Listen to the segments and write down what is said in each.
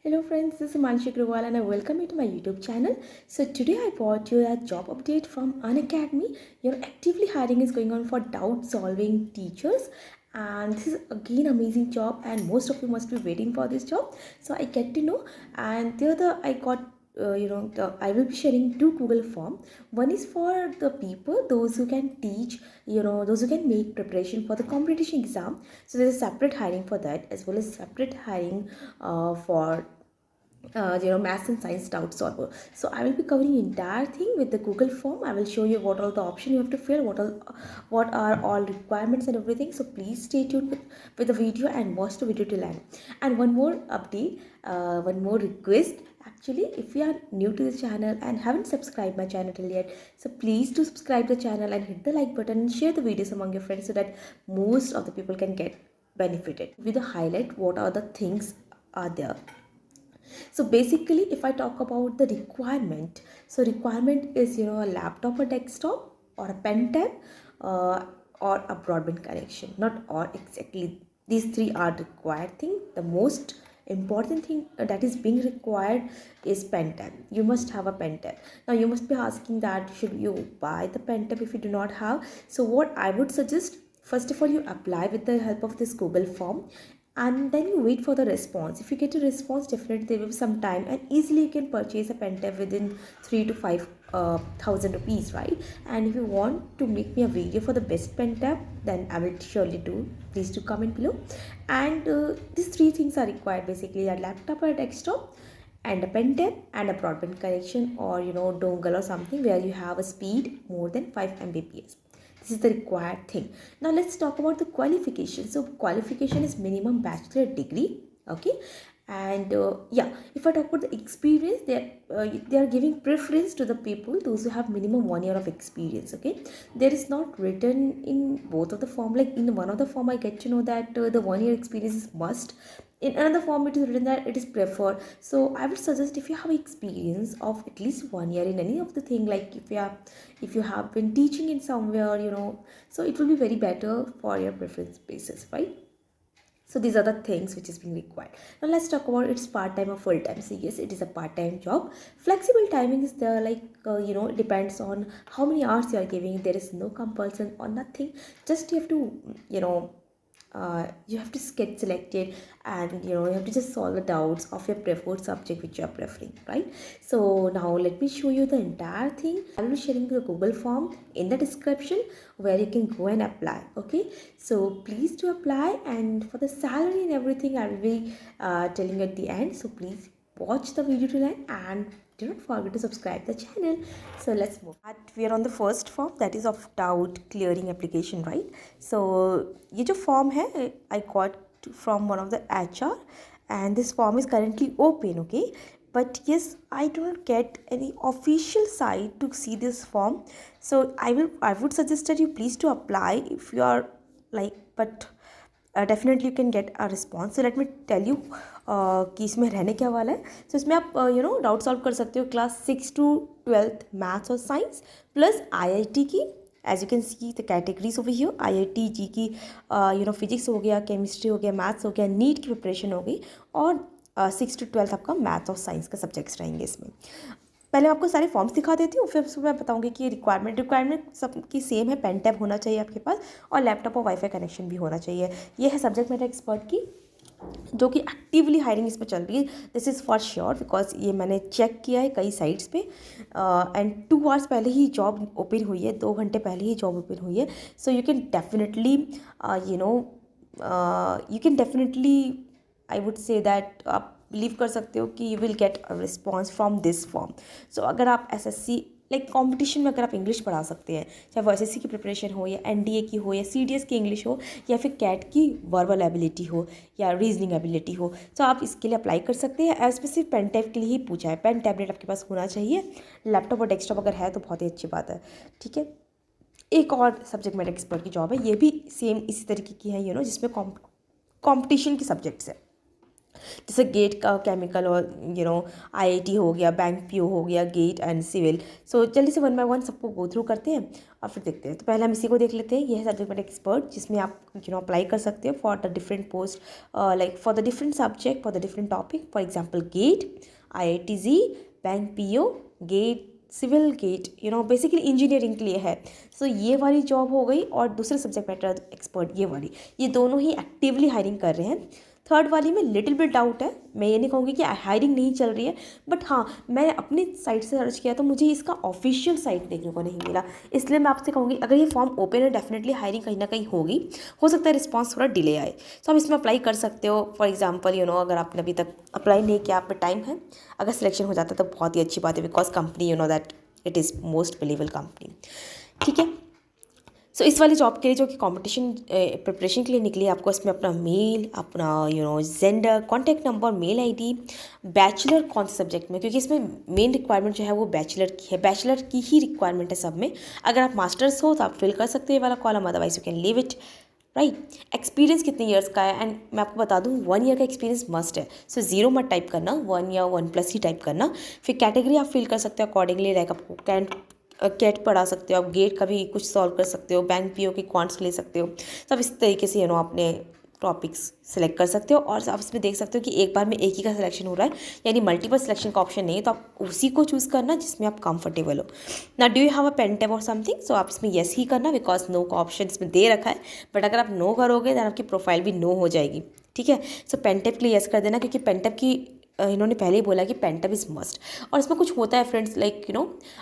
Hello friends, this is Manshi Agrawal and I welcome you to my YouTube channel. So today I brought you a job update from Unacademy. Actively hiring is going on for doubt solving teachers, and this is again amazing job and most of you must be waiting for this job. So I get to know, and I got I will be sharing two Google form. One is for the people, those who can teach, those who can make preparation for the competition exam. So there's a separate hiring for that, as well as separate hiring for maths and science doubt solver. So I will be covering entire thing with the Google form. I will show you what all the option you have to fill, what are all requirements and everything. So please stay tuned with the video and watch the video till end. And one more update, one more request. Actually, if you are new to the channel and haven't subscribed my channel till yet, so please do subscribe the channel and hit the like button and share the videos among your friends so that most of the people can get benefited. With the highlight, what are the things are there. So basically, if I talk about the requirement, so requirement is a laptop or desktop or a pen tab or a broadband connection. Not all exactly, these three are required thing. The most important thing that is being required is pen tab. You must have a pen tab. Now you must be asking that should you buy the pen tab if you do not have. So what I would suggest, first of all, you apply with the help of this Google form, and then you wait for the response. If you get a response, definitely there will be some time, and easily you can purchase a pen tab within 3 to 5 thousand rupees, right? And if you want to make me a video for the best pen tab, then I will surely do. Please do comment below. And these three things are required, basically a laptop or a desktop and a pen tab and a broadband connection, or dongle or something where you have a speed more than 5 mbps. This is the required thing. Now let's talk about the qualification. So qualification is minimum bachelor degree, okay? And yeah, if I talk about the experience, they are giving preference to the people those who have minimum 1 year of experience, okay? There is not written in both of the form. Like in one of the form I get to know that the 1 year experience is must. In another form it is written that it is preferred. So I would suggest, if you have experience of at least 1 year in any of the thing, like if you have been teaching in somewhere, so it will be very better for your preference basis, right? So these are the things which is being required. Now let's talk about it's part-time or full-time. So yes, it is a part-time job. Flexible timing is there, like it depends on how many hours you are giving. There is no compulsion or nothing. Just you have to you have to get selected, and you have to just solve the doubts of your preferred subject which you are preferring, right? So now let me show you the entire thing. I will be sharing the Google form in the description where you can go and apply, okay? So please do apply, and for the salary and everything I will be telling you at the end. So please watch the video till end and do not forget to subscribe the channel. So let's move. We are on the first form, that is of doubt clearing application, right? So ये जो form है I got from one of the HR, and this form is currently open, okay? But yes, I do not get any official site to see this form. So I would suggest that you please to apply if you are like, but definitely you can get a response. So let me tell you कि इसमें रहने क्या वाला है. So इसमें आप doubt solve कर सकते हो क्लास 6 to 12th मैथ्स और साइंस प्लस IIT की. As you can see the categories over here. IIT JEE की फिजिक्स हो गया, केमिस्ट्री हो गया, मैथ्स हो गया, नीट की प्रिपरेशन हो गई, और 6 to 12th आपका मैथ और साइंस का सब्जेक्ट्स रहेंगे इसमें. पहले आपको सारे फॉर्म्स दिखा देती हूँ, फिर उसमें मैं बताऊँगी कि रिक्वायरमेंट सबकी सेम है. पेन टैब होना चाहिए आपके पास, और लैपटॉप और वाईफाई कनेक्शन भी होना चाहिए. ये है सब्जेक्ट मैटर एक्सपर्ट की, जो कि एक्टिवली हायरिंग इसमें चल रही है. This is for sure, because ये मैंने चेक किया है कई साइट्स पे, एंड 2 hours पहले ही जॉब ओपन हुई है, 2 घंटे पहले ही जॉब ओपन हुई है. So you can definitely I would say that आप बिलीव कर सकते हो कि you will get a response from this form. So अगर आप SSC लाइक कंपटीशन में अगर आप इंग्लिश पढ़ा सकते हैं, चाहे वो SSC की प्रिपरेशन हो, या NDA की हो, या CDS की इंग्लिश हो, या फिर कैट की वर्बल एबिलिटी हो, या रीजनिंग एबिलिटी हो, तो आप इसके लिए अप्लाई कर सकते हैं. एज सिर्फ पेन टैब के लिए ही पूछा है. पेन टैबलेट आपके पास होना चाहिए. लैपटॉप और डेस्कटॉप अगर है तो बहुत ही अच्छी बात है, ठीक है. एक और सब्जेक्ट मैटर एक्सपर्ट की जॉब है, ये भी सेम इसी तरीके की है, जिसमें कॉम्पिटिशन की सब्जेक्ट्स है. जैसे गेट का केमिकल और आईआईटी हो गया, बैंक पीओ हो गया, गेट एंड सिविल। सो जल्दी से वन बाय वन सबको गो थ्रू करते हैं और फिर देखते हैं। तो पहले हम इसी को देख लेते हैं। ये है सब्जेक्ट मैटर एक्सपर्ट, जिसमें आप अप्लाई कर सकते हो for the different post, like for the different subject, for the different topic. For example GATE, IIT JEE, bank PO, GATE civil, GATE basically engineering के लिए है। सो ये वाली जॉब हो गई। और दूसरे सब्जेक्ट मैटर एक्सपर्ट ये वाली, ये दोनों ही एक्टिवली हायरिंग कर रहे हैं। थर्ड वाली में लिटिल बिट डाउट है, मैं ये नहीं कहूँगी कि हायरिंग नहीं चल रही है, बट हाँ मैंने अपनी साइट से सर्च किया तो मुझे इसका ऑफिशियल साइट देखने को नहीं मिला। इसलिए मैं आपसे कहूँगी अगर ये फॉर्म ओपन है डेफिनेटली हायरिंग कहीं ना कहीं होगी। हो सकता है रिस्पॉन्स थोड़ा डिले आए, तो आप इसमें अप्लाई कर सकते हो। फॉर एग्जाम्पल अगर आपने अभी तक अप्लाई नहीं किया, आप पे टाइम है, अगर सिलेक्शन हो जाता है तो बहुत ही अच्छी बात है, because company that it is most believable company. ठीक है। सो इस वाली जॉब के लिए जो कि कंपटीशन प्रिपरेशन के लिए निकली, आपको इसमें अपना मेल, अपना gender, contact number, mail ID, bachelor कौन से सब्जेक्ट में, क्योंकि इसमें मेन रिक्वायरमेंट जो है वो बैचलर की है, बैचलर की ही रिक्वायरमेंट है सब में। अगर आप मास्टर्स हो तो आप फिल कर सकते हो ये वाला column, otherwise you can leave it. Right. Experience कितने ईयर्स का है, एंड मैं आपको बता दूं 1 ईयर का एक्सपीरियंस मस्ट है। सो 0 मत टाइप करना, 1 या 1+ ही टाइप करना। फिर कैटेगरी आप फिल कर सकते हो अकॉर्डिंगली, लाइक आपको कैट पढ़ा सकते हो, आप गेट का भी कुछ सॉल्व कर सकते हो, बैंक पीओ के क्वांट्स ले सकते हो। सब इस तरीके से अपने टॉपिक्स सेलेक्ट कर सकते हो। और आप इसमें देख सकते हो कि एक बार में एक ही का सिलेक्शन हो रहा है, यानी मल्टीपल सिलेक्शन का ऑप्शन नहीं है। तो आप उसी को चूज़ करना जिसमें आप कंफर्टेबल हो ना। Do you have a pen tab और समथिंग, सो आप इसमें येस ही करना, बिकॉज नो का ऑप्शन इसमें दे रखा है। बट अगर आप नो करोगे तो आपकी प्रोफाइल भी नो हो जाएगी। ठीक है। सो पेन टैब के लिए येस कर देना, क्योंकि पेन टैब की इन्होंने पहले ही बोला कि पेन टैब इज मस्ट। और इसमें कुछ होता है friends, like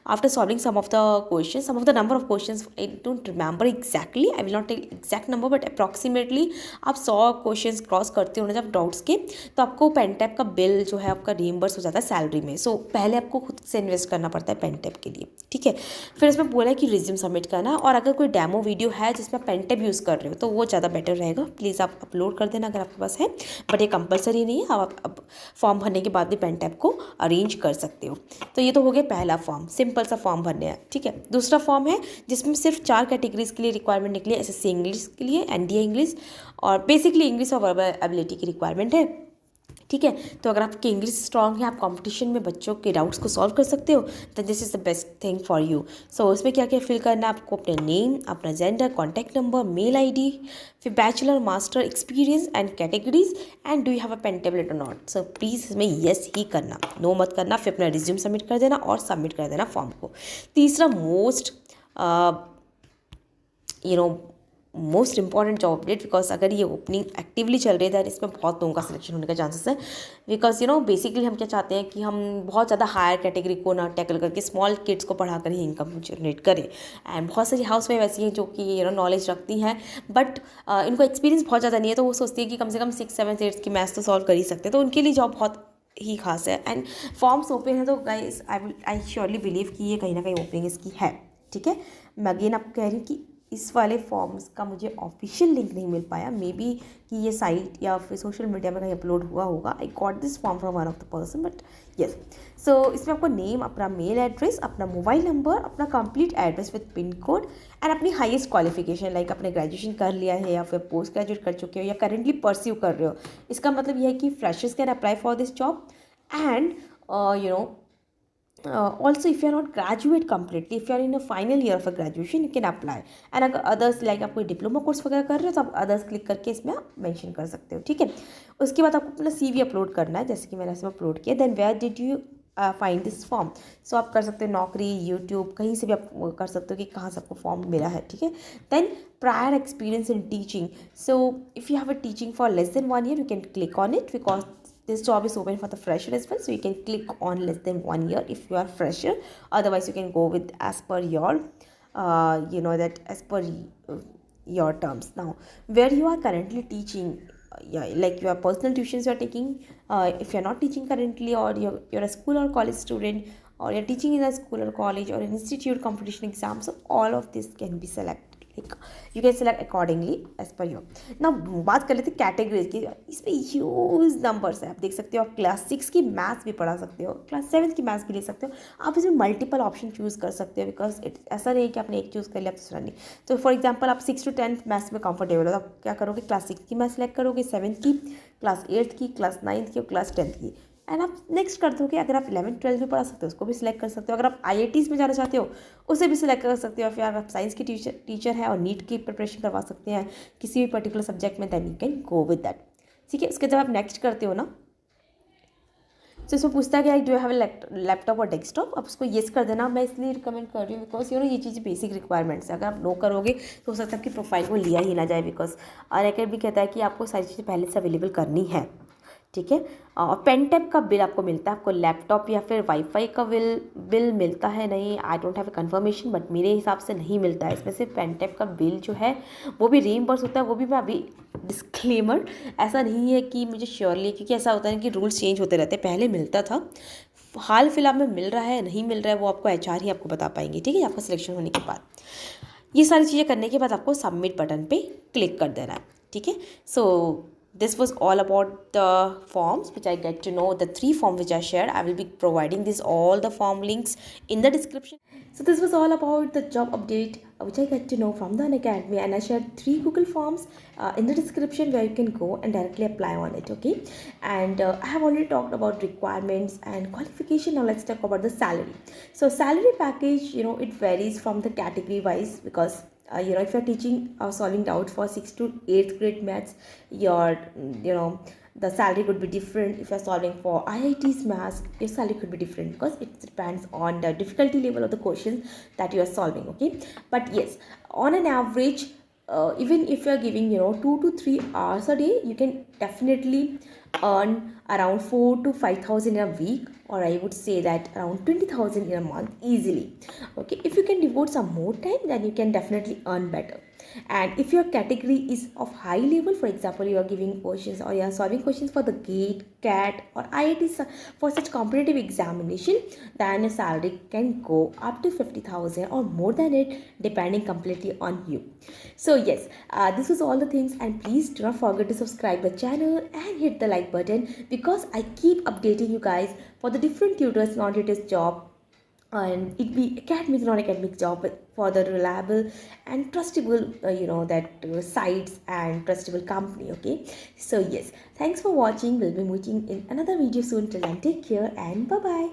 after solving some of the number of questions, I don't remember exactly, I will not tell exact number, but approximately आप 100 क्वेश्चंस क्रॉस करते हो ना जब डाउट्स के, तो आपको पेन टैब का बिल जो है आपका रीइंबर्स हो जाता है सैलरी में। सो पहले आपको खुद से इन्वेस्ट करना पड़ता है पेन टैब के लिए। ठीक है। फिर इसमें बोला है कि रिज्यूम सबमिट करना, और अगर कोई डेमो वीडियो है जिसमें पेन टैब यूज़ कर रहे हो तो वो ज़्यादा बेटर रहेगा। प्लीज़ आप अपलोड कर देना अगर आपके पास है, बट ये कंपलसरी नहीं है। आप अब फॉर्म भरने के बाद भी पेन टैब को अरेंज कर सकते हो। तो ये तो हो गया पहला फॉर्म, सिंपल सा फॉर्म भरने है। ठीक है। दूसरा फॉर्म है जिसमें सिर्फ 4 कैटेगरीज के लिए रिक्वायरमेंट निकली है, SSC इंग्लिश के लिए, NDA इंग्लिश और बेसिकली इंग्लिश और वर्बल एबिलिटी की रिक्वायरमेंट है। ठीक है। तो अगर आपकी इंग्लिश स्ट्रांग है, आप कंपटीशन में बच्चों के डाउट्स को सॉल्व कर सकते हो, तो this is the best thing for you. So उसमें क्या क्या फिल करना है आपको, अपने नेम, अपना gender, contact number, mail ID, फिर bachelor master experience and categories, and do you have a pen tablet और नॉट। सो प्लीज़ इसमें येस ही करना, नो मत करना। फिर अपना रिज्यूम सबमिट कर देना और सबमिट कर देना फॉर्म को। तीसरा most most important job update, because अगर ये ओपनिंग एक्टिवली चल रही है इसमें बहुत लोगों का सिलेक्शन होने का चांसेस है। बिकॉज बेसिकली हम क्या चाहते हैं कि हम बहुत ज़्यादा हायर कैटेगरी को ना टैकल करके स्मॉल किड्स को पढ़ा कर ही इनकम जनरेट करें। एंड बहुत सारी हाउस वाइफ ऐसी हैं जो कि नॉलेज रखती हैं, बट इनको एक्सपीरियंस बहुत ज़्यादा नहीं है, तो वो सोचती है कि कम से कम 6, 7, 8 की मैथ्स तो सॉल्व कर ही सकते हैं। तो उनके लिए जॉब बहुत ही खास है। एंड फॉर्म्स ओपन है, तो गाइस आई श्योरली बिलीव कि ये कहीं ना कहीं ओपनिंग इसकी है। ठीक है। मैं अगेन आपको कह रही हूँ कि इस वाले फॉर्म्स का मुझे ऑफिशियल लिंक नहीं मिल पाया, मे बी कि ये साइट या फिर सोशल मीडिया में कहीं अपलोड हुआ होगा। I got this form from one of the person, but yes. So इसमें आपको नेम, अपना मेल एड्रेस, अपना मोबाइल नंबर, अपना complete address with pin code, and अपनी हाईएस्ट क्वालिफिकेशन, लाइक आपने ग्रेजुएशन कर लिया है या फिर पोस्ट ग्रेजुएट कर चुके हो या करेंटली परस्यू कर रहे हो। इसका मतलब यह है कि freshers can apply for this job. And also if you are not graduate completely, if you are in a final year of a graduation, you can apply. and अगर others like आप कोई डिप्लोमा कोर्स वगैरह कर रहे हो तो आप others click करके इसमें आप मेंशन कर सकते हो। ठीक है। उसके बाद आपको अपना CV अपलोड करना है, जैसे कि मैंने इसमें अपलोड किया। Then where did you find this form, so आप कर सकते हो नौकरी, यूट्यूब, कहीं से भी आप कर सकते हो कि कहाँ से आपको फॉर्म मिला है। ठीक है। Then prior experience in teaching, so if you have a teaching for less than 1 year, you can click on it, because this job is open for the fresher as well, so you can click on less than 1 year if you are fresher. Otherwise you can go with as per your that as per your terms. Now where you are currently teaching, yeah, like your personal tuitions you are taking, if you are not teaching currently, or you're a school or college student, or you're teaching in a school or college or an institute competition exam, so all of this can be selected. Like you can select accordingly as per your. ना बात कर लेते हैं categories की। इसमें huge numbers है, आप देख सकते हो। आप क्लास 6 की मैथ्स भी पढ़ा सकते हो, क्लास 7 की मैथ्स भी ले सकते हो। आप इसमें मल्टीपल ऑप्शन चूज़ कर सकते हो, बिकॉज इट ऐसा नहीं है कि आपने एक चूज़ कर लिया दूसरा नहीं। तो फॉर एग्जाम्पल आप 6 to 10 मैथ्स में कंफर्टेबल हो तो आप क्या करोगे, क्लास 6 की मैथ्स सेलेक्ट करोगे, 7th की, क्लास 8th की, क्लास 9th की और क्लास 10th की। एंड आप नेक्स्ट कर दोगे। अगर आप 11th-12th भी पढ़ा सकते हो उसको भी सिलेक्ट कर सकते हो। अगर आप IITs में जाना चाहते हो उसे भी सिलेक्ट कर सकते हो। फिर आप साइंस की टीचर है और नीट की प्रिपरेशन करवा सकते हैं किसी भी पर्टिकुलर सब्जेक्ट में, then you can go with that. ठीक है, उसके जब आप नेक्स्ट करते हो ना, तो इसमें पूछता है कि डू यू हैव लैपटॉप और डेस्कटॉप। आप उसको येस कर देना। मैं इसलिए रिकमेंड कर रही हूँ बिकॉज ये चीज़ बेसिक रिक्वायरमेंट्स है। अगर आप नो करोगे तो हो सकता है आपकी प्रोफाइल को लिया ही ना जाए, बिकॉज अनअकैडमी कहता है कि आपको सारी चीज़ें पहले से अवेलेबल करनी है। ठीक है, और पेन टैब का बिल आपको मिलता है, आपको लैपटॉप या फिर वाईफाई का बिल मिलता है नहीं, I don't have a conformation, but मेरे हिसाब से नहीं मिलता है। इसमें से पेन टैब का बिल जो है वो भी रीइंबर्स होता है। वो भी मैं अभी डिस्क्लेमर, ऐसा नहीं है कि मुझे श्योरली, क्योंकि ऐसा होता है कि रूल्स चेंज होते रहते हैं। पहले मिलता था, हाल फिलहाल में मिल रहा है नहीं मिल रहा है वो आपको HR ही आपको बता पाएंगे। ठीक है, आपका सिलेक्शन होने के बाद ये सारी चीज़ें करने के बाद आपको सबमिट बटन पे क्लिक कर देना है। ठीक है, सो this was all about the forms which I get to know, the 3 forms which I shared. I will be providing this all the form links in the description. So this was all about the job update which I get to know from the Unacademy, and I shared 3 Google forms in the description where you can go and directly apply on it. Okay, and I have already talked about requirements and qualification. Now let's talk about the salary. So salary package, it varies from the category wise, because if you're teaching or solving doubts for 6th to 8th grade maths, your the salary could be different. If you're solving for IIT's maths, your salary could be different because it depends on the difficulty level of the questions that you are solving. Okay, but yes, on an average, even if you're giving 2 to 3 hours a day, you can definitely earn around 4 to 5,000 in a week, or I would say that around 20,000 in a month easily. Okay, if you can devote some more time, then you can definitely earn better. And if your category is of high level, for example you are giving questions or you are solving questions for the GATE, CAT or IIT for such competitive examination, then your salary can go up to 50,000 or more than it, depending completely on you. So yes, this was all the things, and please do not forget to subscribe the channel and hit the like button, because I keep updating you guys for the different tutors, non-tutors job, and it be academic, non-academic job, but for the reliable and trustable that sites and trustable company. Okay, so yes, thanks for watching. We'll be meeting in another video soon. Till then, take care and bye bye.